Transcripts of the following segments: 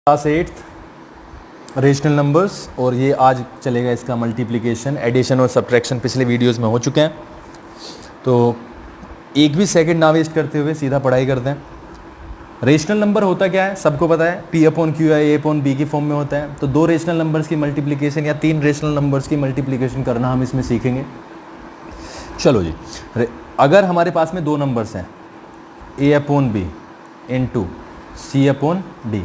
Class 8 rational numbers और ये आज चलेगा इसका मल्टीप्लिकेशन, एडिशन और सब्ट्रैक्शन पिछले वीडियोस में हो चुके हैं। तो एक भी सेकंड ना वेस्ट करते हुए सीधा पढ़ाई करते हैं। रेशनल नंबर होता क्या है सबको पता है, P अपॉन Q है, A अपॉन B की फॉर्म में होता है। तो दो रेशनल नंबर्स की मल्टीप्लिकेशन या तीन रेशनल नंबर्स की मल्टीप्लिकेशन करना हम इसमें सीखेंगे। चलो जी, अगर हमारे पास में दो नंबर्स हैं A upon B into C upon D,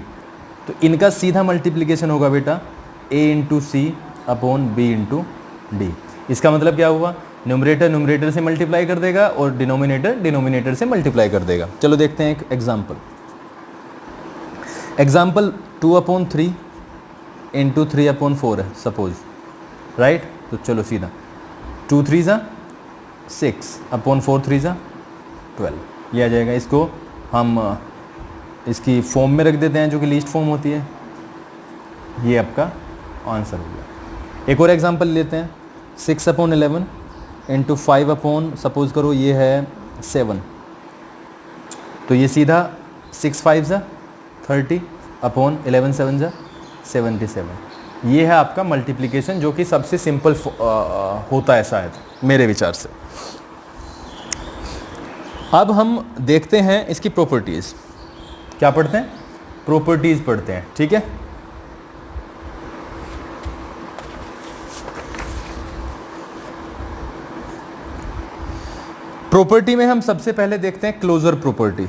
तो इनका सीधा मल्टीप्लिकेशन होगा बेटा A into C upon B into D. इसका मतलब क्या हुआ, न्यूमरेटर न्यूमरेटर से मल्टीप्लाई कर देगा और डिनोमिनेटर डिनोमिनेटर से मल्टीप्लाई कर देगा। चलो देखते हैं एक एग्जाम्पल 2 अपॉन 3 इंटू 3 अपॉन 4 है सपोज, राइट। तो चलो सीधा 2 3 ज़ा 6 अपॉन 4 3 ज़ा 12 ये आ जाएगा। इसको हम इसकी फॉर्म में रख देते हैं जो कि लीस्ट फॉर्म होती है। ये आपका आंसर हो गया। एक और एग्जांपल लेते हैं 6 अपॉन 11 इंटू 5 अपॉन सपोज करो ये है 7, तो ये सीधा 6 5 ज़ा 30 अपॉन 11 7 ज़ा 77। ये है आपका मल्टीप्लिकेशन जो कि सबसे सिंपल होता है शायद मेरे विचार से। अब हम देखते हैं इसकी प्रॉपर्टीज़। क्या पढ़ते हैं? प्रॉपर्टीज पढ़ते हैं, ठीक है। प्रॉपर्टी में हम सबसे पहले देखते हैं क्लोजर प्रॉपर्टी।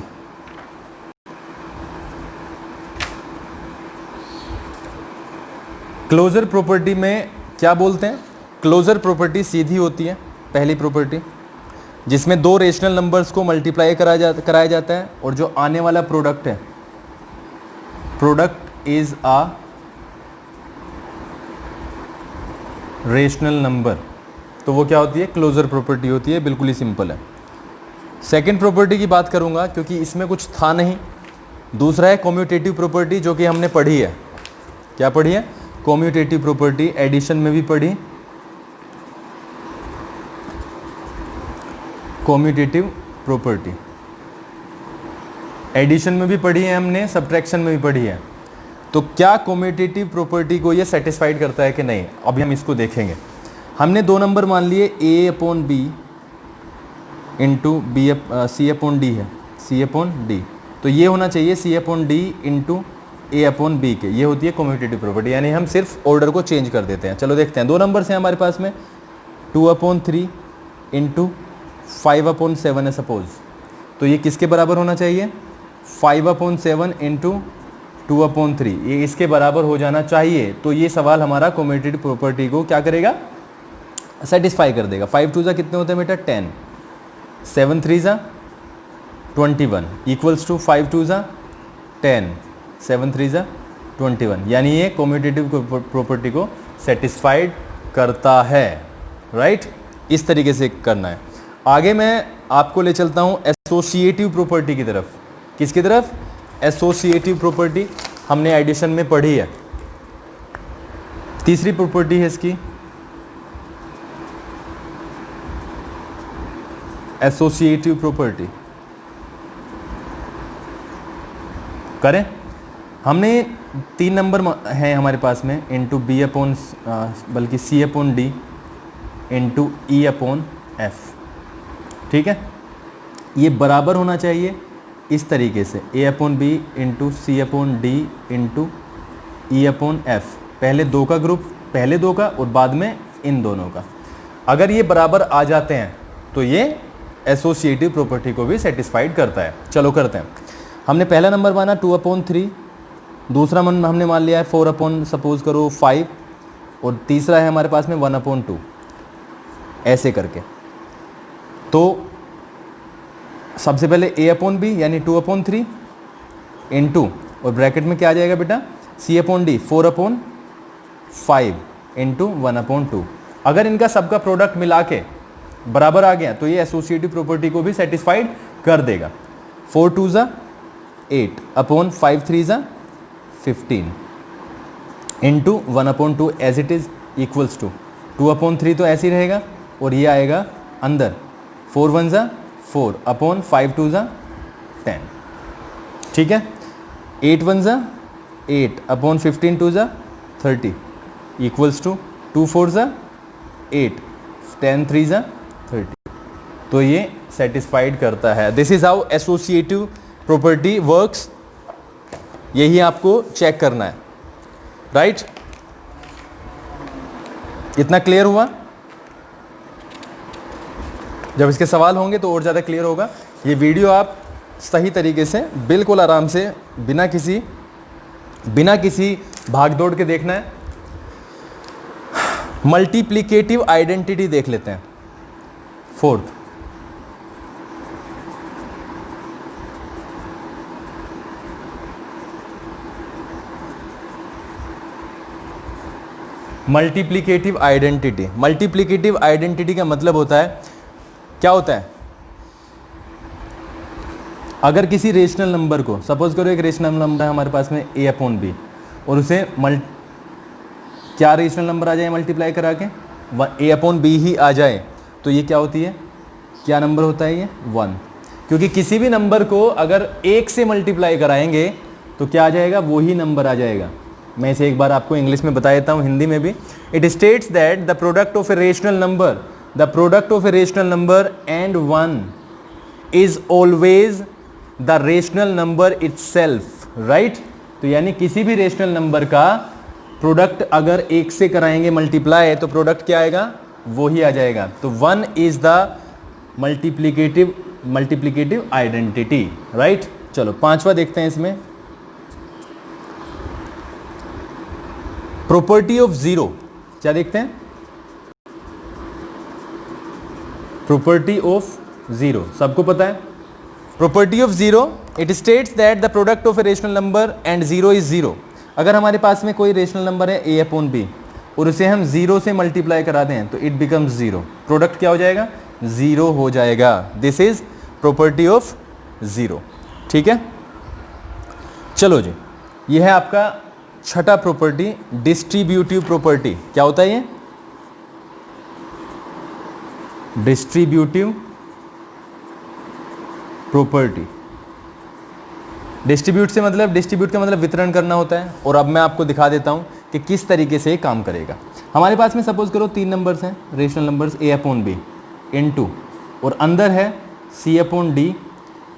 क्लोजर प्रॉपर्टी में क्या बोलते हैं? क्लोजर प्रॉपर्टी सीधी होती है, पहली प्रॉपर्टी जिसमें दो रेशनल नंबर्स को मल्टीप्लाई कराया जाता है और जो आने वाला प्रोडक्ट है, product is a rational number, तो वो क्या होती है? क्लोजर प्रॉपर्टी होती है। बिल्कुल ही सिंपल है। सेकंड प्रॉपर्टी की बात करूंगा क्योंकि इसमें कुछ था नहीं। दूसरा है कम्यूटेटिव प्रॉपर्टी जो कि हमने पढ़ी है। क्या पढ़ी है? कम्यूटेटिव प्रॉपर्टी, एडिशन में भी पढ़ी, कम्यूटेटिव प्रॉपर्टी एडिशन में भी पढ़ी है हमने, सब्ट्रैक्शन में भी पढ़ी है। तो क्या कम्यूटेटिव प्रॉपर्टी को ये सेटिस्फाइड करता है कि नहीं, अभी हम इसको देखेंगे। हमने दो नंबर मान लिए A upon B into B C upon D है, C अपॉन डी। तो ये होना चाहिए C upon D into A upon B के। ये होती है कम्यूटेटिव प्रॉपर्टी, यानी हम सिर्फ ऑर्डर को चेंज कर देते हैं। चलो देखते हैं। दो नंबर्स हैं हमारे पास में 2 अपॉन 3 इंटू 5 अपॉन 7 है सपोज, तो ये किसके बराबर होना चाहिए? 5 अपॉन 7 इंटू 2 अपॉन 3, ये इसके बराबर हो जाना चाहिए। तो ये सवाल हमारा कम्यूटेटिव प्रॉपर्टी को क्या करेगा? सेटिस्फाई कर देगा। 5 2 ज़ा कितने होते हैं बेटा? 10, 7 3 ज़ा 21 इक्वल्स टू 5 2 ज़ा 10, 7 3 ज़ा 21, यानी ये कम्यूटेटिव प्रॉपर्टी को सेटिस्फाइड करता है, राइट। इस तरीके से करना है। आगे मैं आपको ले चलता हूं एसोसिएटिव प्रॉपर्टी की तरफ। किसकी तरफ? एसोसिएटिव प्रॉपर्टी हमने एडिशन में पढ़ी है। तीसरी प्रॉपर्टी है इसकी एसोसिएटिव प्रॉपर्टी। करें, हमने तीन नंबर हैं हमारे पास में इंटू बी अपॉन बल्कि C upon D into E upon F, ठीक है। ये बराबर होना चाहिए इस तरीके से A upon B into C upon D into E upon F. पहले दो का ग्रुप, पहले दो का और बाद में इन दोनों का। अगर ये बराबर आ जाते हैं तो ये एसोसिएटिव प्रॉपर्टी को भी सेटिस्फाइड करता है। चलो करते हैं। हमने पहला नंबर माना 2 अपॉन 3, दूसरा हमने मान लिया है 4 अपॉन सपोज करो 5, और तीसरा है हमारे पास में 1 अपॉन 2, ऐसे करके। तो सबसे पहले A अपॉन बी यानी 2 अपॉन 3 इंटू, और ब्रैकेट में क्या आ जाएगा बेटा? C upon D 4 upon 5 into 1 upon 2। अगर इनका सबका प्रोडक्ट मिला के बराबर आ गया तो ये एसोसिएटिव प्रॉपर्टी को भी सेटिस्फाइड कर देगा। 4 2 ज़ा 8 अपॉन 5 3 ज़ा 15 into 1 upon 2 as it is equals to 2 upon 3 तो ऐसे ही रहेगा और ये आएगा अंदर 4 1 ज़ा 4 अपॉन 5 2 ज़ा 10, ठीक है। 8 1 ज़ा 8 अपॉन 15 2 ज़ा 30 इक्वल्स टू 2 4 ज़ा 8 10 3 ज़ा 30। तो ये सेटिस्फाइड करता है। This is how associative property works. यही आपको चेक करना है, राइट? इतना क्लियर हुआ? जब इसके सवाल होंगे तो और ज़्यादा क्लियर होगा। ये वीडियो आप सही तरीके से बिल्कुल आराम से बिना किसी भागदौड़ के देखना है। मल्टीप्लिकेटिव आइडेंटिटी देख लेते हैं, fourth. Multiplicative identity. Multiplicative identity का मतलब होता है, क्या होता है? अगर किसी रेशनल नंबर को, सपोज करो एक रेशनल नंबर है हमारे पास में a अपॉन बी, और उसे क्या रेशनल नंबर आ जाए मल्टीप्लाई करा के, a अपॉन बी ही आ जाए, तो ये क्या होती है, क्या नंबर होता है ये? 1। क्योंकि किसी भी नंबर को अगर 1 से मल्टीप्लाई कराएंगे तो क्या आ जाएगा? वो ही नंबर आ जाएगा। मैं इसे एक बार आपको इंग्लिश में बता देता हूँ, हिंदी में भी। It states that the product of a rational number and 1 is always the rational number itself, right? तो यानी किसी भी रेशनल नंबर का प्रोडक्ट अगर 1 से कराएंगे मल्टीप्लाई, तो प्रोडक्ट क्या आएगा? वो ही आ जाएगा। तो 1 is the multiplicative identity, right? चलो 5वां देखते हैं इसमें, प्रॉपर्टी ऑफ जीरो। क्या देखते हैं? प्रॉपर्टी ऑफ जीरो सबको पता है। Property of zero, it states that the product of a rational number and zero is zero. अगर हमारे पास में कोई रेशनल नंबर है a अपॉन बी और उसे हम जीरो से मल्टीप्लाई करा दें तो इट बिकम्स जीरो। प्रोडक्ट क्या हो जाएगा? जीरो हो जाएगा। This is property of zero, ठीक है? चलो जी, यह है आपका छठा प्रॉपर्टी, डिस्ट्रीब्यूटिव प्रॉपर्टी। क्या होता है ये? Distributive property. डिस्ट्रीब्यूट का मतलब वितरण करना होता है। और अब मैं आपको दिखा देता हूं कि किस तरीके से ये काम करेगा। हमारे पास में सपोज करो 3 नंबर्स हैं, rational numbers a upon B into, और अंदर है c upon D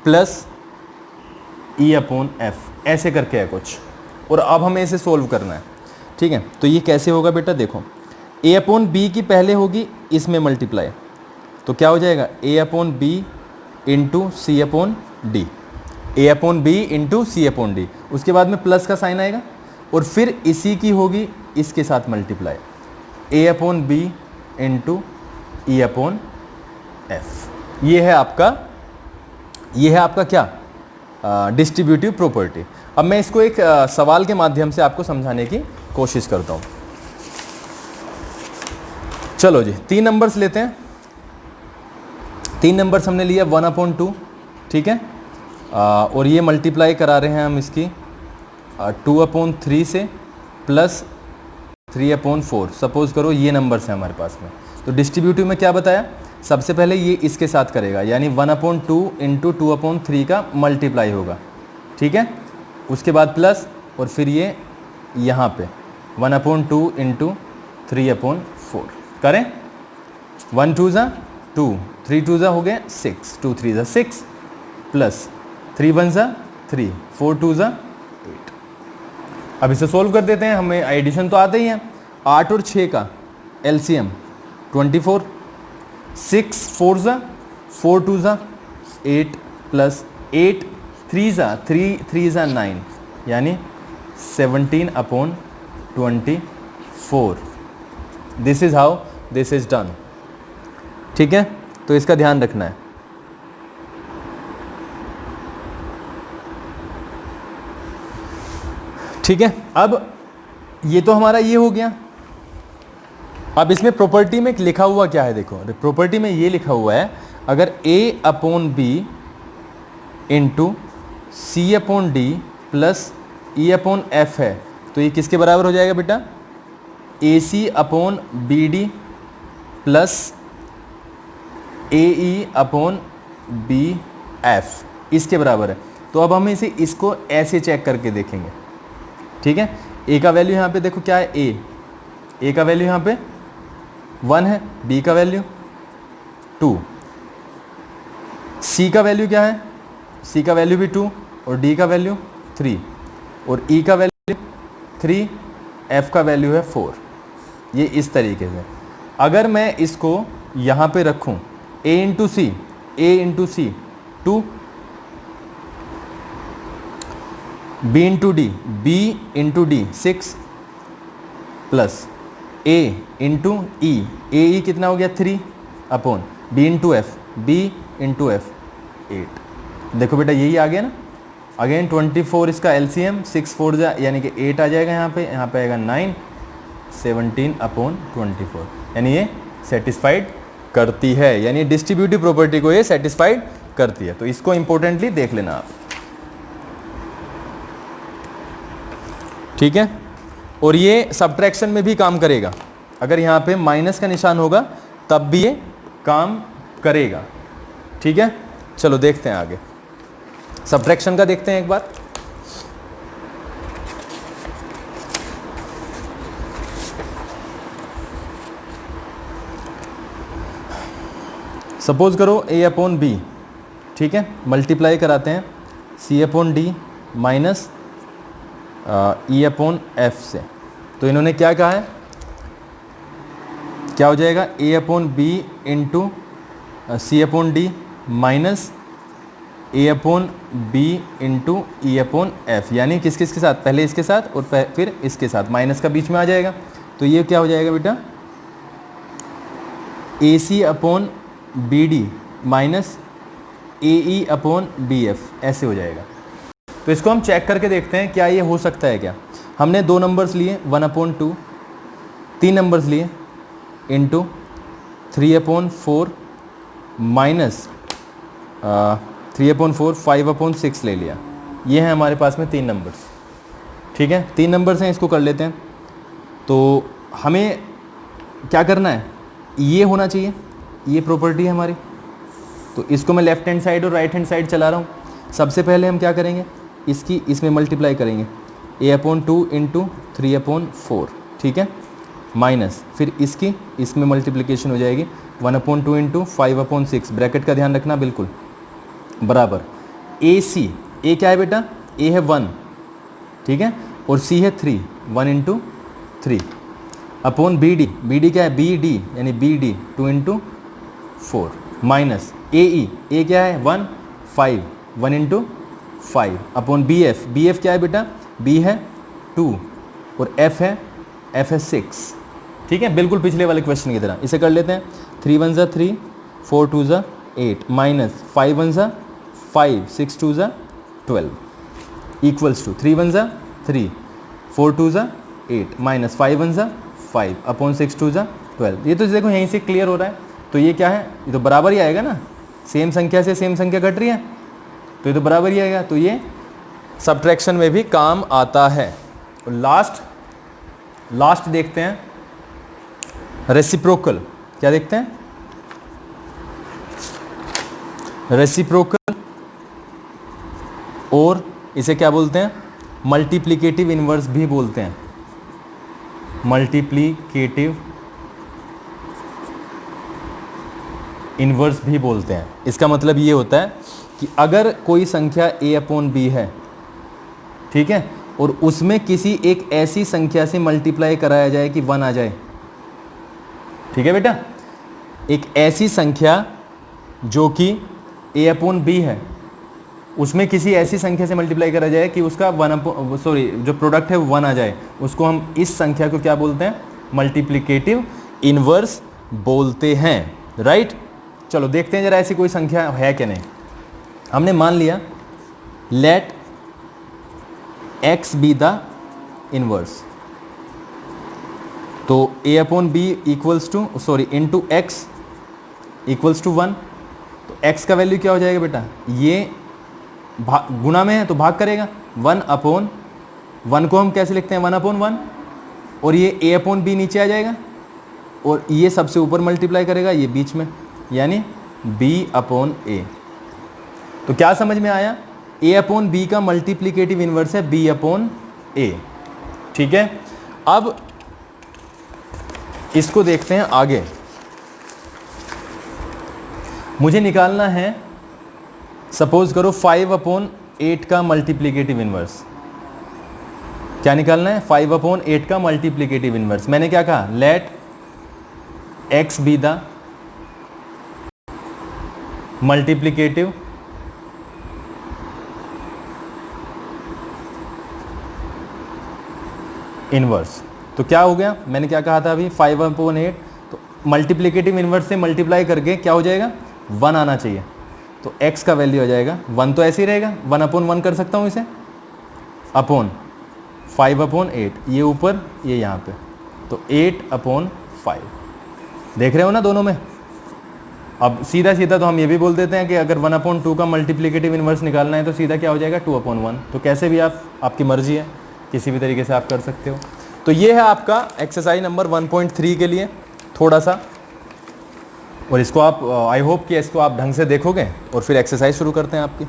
plus e upon F, ऐसे करके है कुछ। और अब हमें इसे सोल्व करना है, ठीक है? तो ये कैसे होगा बेटा? देखो, a अपॉन बी की पहले होगी इसमें मल्टीप्लाई, तो क्या हो जाएगा? a upon B into C upon D, a upon B into C upon D. उसके बाद में प्लस का साइन आएगा और फिर इसी की होगी इसके साथ multiply, a upon B into E upon F. ये है आपका क्या? Distributive property. अब मैं इसको एक सवाल के माध्यम से आपको समझाने की कोशिश करता हूँ। चलो जी, 3 नंबर्स लेते हैं। 3 नंबर्स हमने लिया 1 अपॉन 2, ठीक है? और ये मल्टीप्लाई करा रहे हैं हम इसकी 2 अपॉन 3 से प्लस 3 अपॉन 4। सपोज करो ये नंबर्स हैं हमारे पास में। तो डिस्ट्रीब्यूटिव में क्या बताया? सबसे पहले ये इसके साथ करेगा, यानी 1 अपॉन 2 इंटू 2 अपॉन 3 का मल्टीप्लाई होगा, ठीक है? उसके बाद प्लस, और फिर ये यहाँ पे 1 अपॉन 2 इंटू 3 अपॉन 4 करें। 1 2 ज़ा 2, 3 2 ज़ा हो गए 6, 2 3 ज़ा 6 प्लस 3 1 ज़ा 3, 4 2 ज़ा 8। अब इसे सोल्व कर देते हैं, हमें एडिशन तो आता ही है। 8 और 6 का एलसीएम 24, 6 4 ज़ा 4 2 ज़ा 8 प्लस 8 3 ज़ा 3 ज़ा 9, यानी 17 upon 24। This is how this is done, ठीक है? तो इसका ध्यान रखना है। ठीक है, अब ये तो हमारा ये हो गया। अब इसमें प्रॉपर्टी में लिखा हुआ क्या है? देखो, प्रॉपर्टी में ये लिखा हुआ है, अगर a upon B into C upon D plus E upon F है, तो ये किसके बराबर हो जाएगा बेटा? A C upon B D plus A E upon B F, इसके बराबर है। तो अब हम इसको ऐसे चेक करके देखेंगे। ठीक है। ए का वैल्यू यहाँ पे देखो क्या है, ए का वैल्यू यहाँ पे 1 है, बी का वैल्यू 2, सी का वैल्यू क्या है, सी का वैल्यू भी 2 और डी का वैल्यू 3 और ई का वैल्यू 3, एफ का वैल्यू है 4। ये इस तरीके से अगर मैं इसको यहाँ पे रखूँ ए इंटू सी 2, बी इंटू डी 6 प्लस ए इंटू ई कितना हो गया 3 अपॉन बी इंटू एफ 8। देखो बेटा यही आ गया ना, अगेन 24 इसका एलसीएम 6 4 यानी कि 8 आ जाएगा यहाँ पे आएगा 9, 17 अपॉन 24, यानी ये सेटिस्फाइड करती है, यानी डिस्ट्रीब्यूटिव प्रॉपर्टी को ये सेटिस्फाइड करती है। तो इसको इंपॉर्टेंटली देख लेना आप, ठीक है। और ये सब्ट्रैक्शन में भी काम करेगा, अगर यहाँ पे माइनस का निशान होगा तब भी ये काम करेगा, ठीक है। चलो देखते हैं आगे, सब्ट्रैक्शन का देखते हैं एक बार। सपोज करो ए अपॉन बी, ठीक है, मल्टीप्लाई कराते हैं C upon D minus E upon F से। तो इन्होंने क्या कहा है, क्या हो जाएगा A upon B into C upon D minus A upon B into E upon F, यानी किस किस के साथ, पहले इसके साथ और फिर इसके साथ, माइनस का बीच में आ जाएगा। तो ये क्या हो जाएगा बेटा, A C upon B D minus A E upon B F, ऐसे हो जाएगा। तो इसको हम चेक करके देखते हैं क्या ये हो सकता है क्या। हमने 2 नंबर्स लिए 1/2, 3 नंबर्स लिए इंटू 3/4 माइनस 3/4 5/6 ले लिया। ये है हमारे पास में 3 नंबर्स, ठीक है। 3 नंबर्स हैं, इसको कर लेते हैं। तो हमें क्या करना है, ये होना चाहिए, ये प्रॉपर्टी है हमारी। तो इसको मैं लेफ्ट हैंड साइड और राइट हैंड साइड चला रहा हूँ। सबसे पहले हम क्या करेंगे, इसकी इसमें मल्टीप्लाई करेंगे a/2 इंटू 3/4, ठीक है, माइनस फिर इसकी इसमें मल्टीप्लिकेशन हो जाएगी 1/2 इंटू 5/6, ब्रैकेट का ध्यान रखना बिल्कुल, बराबर ए सी, ए क्या है बेटा, ए है 1, ठीक है, और सी है 3, 1 इंटू 3 अपॉन बी डी क्या है, बी डी यानी बी डी 2 इंटू 4 माइनस ए क्या है 1 5, 1 इंटू 5 अपॉन बी एफ क्या है बेटा, बी है 2 और एफ है 6, ठीक है, बिल्कुल पिछले वाले क्वेश्चन की तरह। इसे कर लेते हैं 3 1 ज़ा 3, 4 2 ज़ा 8 माइनस 5 1 ज़ा 5, 6 2 ज़ा 12 इक्वल्स टू 3 1 ज़ा 3, 4 2 ज़ा 8 माइनस 5 1 ज़ा 5 अपॉन 6 2 ज़ा 12। ये तो देखो यहीं से क्लियर हो रहा है। तो ये क्या है, ये तो बराबर ही आएगा ना, सेम संख्या से सेम संख्या घट रही है तो ये तो बराबर ही आएगा। तो ये सब्ट्रैक्शन में भी काम आता है। और लास्ट देखते हैं रेसिप्रोकल। क्या देखते हैं, रेसिप्रोकल, और इसे क्या बोलते हैं, मल्टीप्लिकेटिव इनवर्स भी बोलते हैं, मल्टीप्लिकेटिव इनवर्स भी बोलते हैं। इसका मतलब ये होता है कि अगर कोई संख्या a/b है, ठीक है, और उसमें किसी एक ऐसी संख्या से मल्टीप्लाई कराया जाए कि 1 आ जाए, ठीक है बेटा, एक ऐसी संख्या जो कि a/b है, उसमें किसी ऐसी संख्या से मल्टीप्लाई करा जाए कि उसका जो प्रोडक्ट है वो 1 आ जाए, उसको हम इस संख्या को क्या बोलते हैं, मल्टीप्लिकेटिव इनवर्स बोलते हैं, राइट। चलो देखते हैं जरा ऐसी कोई संख्या है कि नहीं। हमने मान लिया let x be the inverse, तो a/b equals to into X equals to 1। तो x का वैल्यू क्या हो जाएगा बेटा, ये गुणा में है तो भाग करेगा, 1/1 को हम कैसे लिखते हैं 1/1, और ये a/b नीचे आ जाएगा और ये सबसे ऊपर मल्टीप्लाई करेगा, ये बीच में, यानी b/a। तो क्या समझ में आया, a/b का मल्टीप्लिकेटिव इनवर्स है b/a। ठीक है, अब इसको देखते हैं आगे। मुझे निकालना है, सपोज करो 5/8 का मल्टीप्लिकेटिव इनवर्स। क्या निकालना है? 5/8 का मल्टीप्लिकेटिव इनवर्स। मैंने क्या कहा? Let x be the multiplicative inverse. तो क्या हो गया? मैंने क्या कहा था अभी? 5/8, तो मल्टीप्लिकेटिव इनवर्स से मल्टीप्लाई करके क्या हो जाएगा? 1 आना चाहिए। तो x का वैल्यू आ जाएगा 1, तो ऐसे ही रहेगा, 1/1 कर सकता हूँ इसे, अपॉन 5/8, ये ऊपर ये यहाँ पे, तो 8/5। देख रहे हो ना दोनों में? अब सीधा सीधा तो हम ये भी बोल देते हैं कि अगर 1/2 का मल्टीप्लिकेटिव इनवर्स निकालना है तो सीधा क्या हो जाएगा? 2/1। तो कैसे भी आप, आपकी मर्जी है, किसी भी तरीके से आप कर सकते हो। तो ये है आपका एक्सरसाइज नंबर 1.3 के लिए थोड़ा सा, और इसको आप आई होप कि इसको आप ढंग से देखोगे और फिर एक्सरसाइज शुरू करते हैं आपकी।